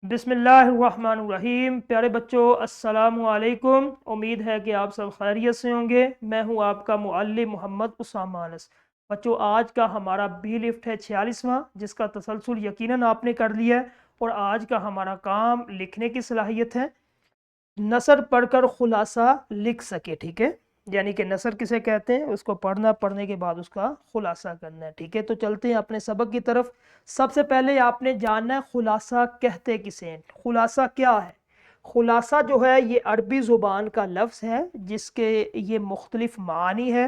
بسم اللہ الرحمن الرحیم۔ پیارے بچوں، السلام علیکم۔ امید ہے کہ آپ سب خیریت سے ہوں گے۔ میں ہوں آپ کا معلم محمد اسامہ انس۔ بچوں، آج کا ہمارا بی لفٹ ہے 46واں، جس کا تسلسل یقیناً آپ نے کر لیا ہے، اور آج کا ہمارا کام لکھنے کی صلاحیت ہے۔ نثر پڑھ کر خلاصہ لکھ سکے، ٹھیک ہے؟ یعنی کہ نثر کسے کہتے ہیں، اس کو پڑھنا، پڑھنے کے بعد اس کا خلاصہ کرنا ہے، ٹھیک ہے؟ تو چلتے ہیں اپنے سبق کی طرف۔ سب سے پہلے آپ نے جاننا ہے خلاصہ کہتے کسے ہیں۔ خلاصہ کیا ہے؟ خلاصہ جو ہے یہ عربی زبان کا لفظ ہے، جس کے یہ مختلف معانی ہے۔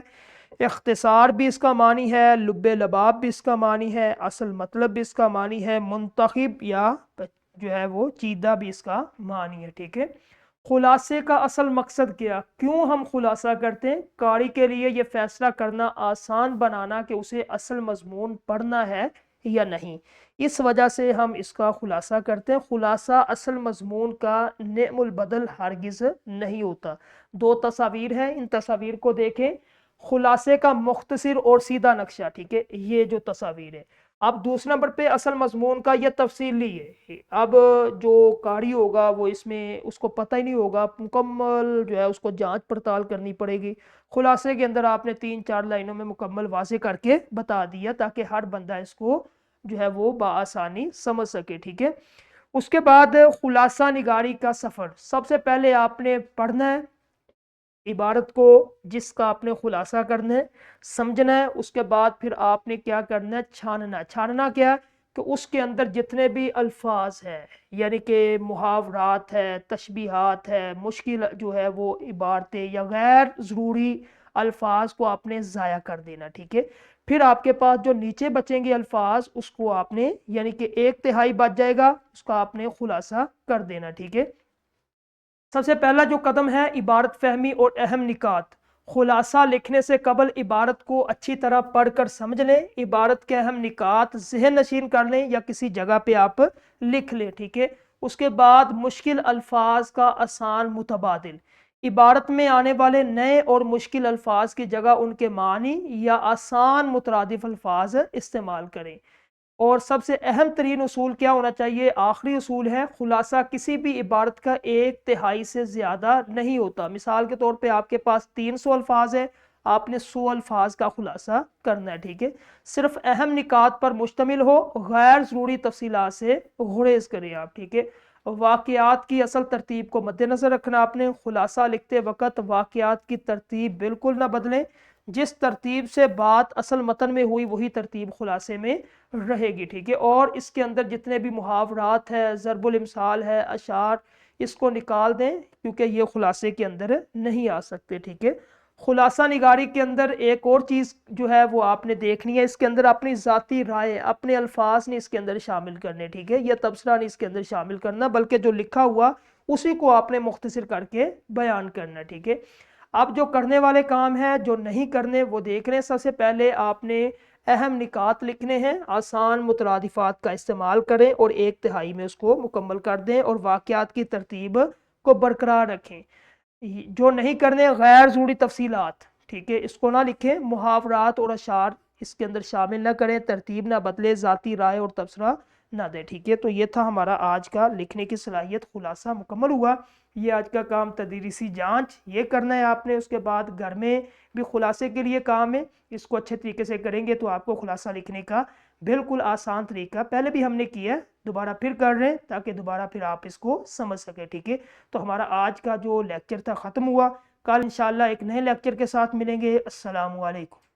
اختصار بھی اس کا معنی ہے، لب لباب بھی اس کا معنی ہے، اصل مطلب بھی اس کا معنی ہے، منتخب یا جو ہے وہ چیدہ بھی اس کا معنی ہے، ٹھیک ہے؟ خلاصے کا اصل مقصد کیا؟ کیوں ہم خلاصہ کرتے ہیں؟ قاری کے لیے یہ فیصلہ کرنا آسان بنانا کہ اسے اصل مضمون پڑھنا ہے یا نہیں، اس وجہ سے ہم اس کا خلاصہ کرتے ہیں۔ خلاصہ اصل مضمون کا نعم البدل ہرگز نہیں ہوتا۔ دو تصاویر ہیں، ان تصاویر کو دیکھیں۔ خلاصے کا مختصر اور سیدھا نقشہ، ٹھیک ہے؟ یہ جو تصاویر ہے۔ اب دوسرے نمبر پہ اصل مضمون کا یہ تفصیلی ہے۔ اب جو قاری ہوگا وہ اس میں اس کو پتہ ہی نہیں ہوگا، مکمل جو ہے اس کو جانچ پڑتال کرنی پڑے گی۔ خلاصے کے اندر آپ نے 3-4 لائنوں میں مکمل واضح کر کے بتا دیا، تاکہ ہر بندہ اس کو جو ہے وہ بآسانی سمجھ سکے، ٹھیک ہے؟ اس کے بعد خلاصہ نگاری کا سفر۔ سب سے پہلے آپ نے پڑھنا ہے عبارت کو، جس کا آپ نے خلاصہ کرنا ہے، سمجھنا ہے۔ اس کے بعد پھر آپ نے کیا کرنا ہے؟ چھاننا۔ چھاننا کیا ہے؟ کہ اس کے اندر جتنے بھی الفاظ ہیں، یعنی کہ محاورات ہے، تشبیہات ہے، مشکل جو ہے وہ عبارتیں یا غیر ضروری الفاظ کو آپ نے ضائع کر دینا، ٹھیک ہے؟ پھر آپ کے پاس جو نیچے بچیں گے الفاظ، اس کو آپ نے یعنی کہ 1/3 بچ جائے گا، اس کا آپ نے خلاصہ کر دینا، ٹھیک ہے؟ سب سے پہلا جو قدم ہے عبارت فہمی اور اہم نکات۔ خلاصہ لکھنے سے قبل عبارت کو اچھی طرح پڑھ کر سمجھ لیں، عبارت کے اہم نکات ذہن نشین کر لیں یا کسی جگہ پہ آپ لکھ لیں، ٹھیک ہے؟ اس کے بعد مشکل الفاظ کا آسان متبادل۔ عبارت میں آنے والے نئے اور مشکل الفاظ کی جگہ ان کے معنی یا آسان مترادف الفاظ استعمال کریں۔ اور سب سے اہم ترین اصول کیا ہونا چاہیے؟ آخری اصول ہے، خلاصہ کسی بھی عبارت کا 1/3 سے زیادہ نہیں ہوتا۔ مثال کے طور پہ آپ کے پاس 300 الفاظ ہے، آپ نے 100 الفاظ کا خلاصہ کرنا ہے، ٹھیک ہے؟ صرف اہم نکات پر مشتمل ہو، غیر ضروری تفصیلات سے گریز کریں آپ، ٹھیک ہے؟ واقعات کی اصل ترتیب کو مد نظر رکھنا آپ نے۔ خلاصہ لکھتے وقت واقعات کی ترتیب بالکل نہ بدلیں، جس ترتیب سے بات اصل متن میں ہوئی وہی ترتیب خلاصے میں رہے گی، ٹھیک ہے؟ اور اس کے اندر جتنے بھی محاورات ہے، ضرب الامثال ہے، اشعار، اس کو نکال دیں، کیونکہ یہ خلاصے کے اندر نہیں آ سکتے، ٹھیک ہے؟ خلاصہ نگاری کے اندر ایک اور چیز جو ہے وہ آپ نے دیکھنی ہے، اس کے اندر اپنی ذاتی رائے، اپنے الفاظ نہیں اس کے اندر شامل کرنے، ٹھیک ہے؟ یہ تبصرہ نہیں اس کے اندر شامل کرنا، بلکہ جو لکھا ہوا اسی کو آپ نے مختصر کر کے بیان کرنا، ٹھیک ہے؟ اب جو کرنے والے کام ہیں، جو نہیں کرنے وہ دیکھ رہے ہیں۔ سب سے پہلے آپ نے اہم نکات لکھنے ہیں، آسان مترادفات کا استعمال کریں اور 1/3 میں اس کو مکمل کر دیں، اور واقعات کی ترتیب کو برقرار رکھیں۔ جو نہیں کرنے، غیر ضروری تفصیلات، ٹھیک ہے، اس کو نہ لکھیں۔ محاورات اور اشعار اس کے اندر شامل نہ کریں، ترتیب نہ بدلے، ذاتی رائے اور تبصرہ نہ دیں، ٹھیک ہے؟ تو یہ تھا ہمارا آج کا لکھنے کی صلاحیت، خلاصہ مکمل ہوا۔ یہ آج کا کام تدریسی جانچ یہ کرنا ہے آپ نے۔ اس کے بعد گھر میں بھی خلاصے کے لیے کام ہے، اس کو اچھے طریقے سے کریں گے تو آپ کو خلاصہ لکھنے کا بالکل آسان طریقہ پہلے بھی ہم نے کیا ہے، دوبارہ پھر کر رہے ہیں تاکہ دوبارہ پھر آپ اس کو سمجھ سکیں، ٹھیک ہے؟ تو ہمارا آج کا جو لیکچر تھا ختم ہوا۔ کل انشاءاللہ ایک نئے لیکچر کے ساتھ ملیں گے۔ السلام علیکم۔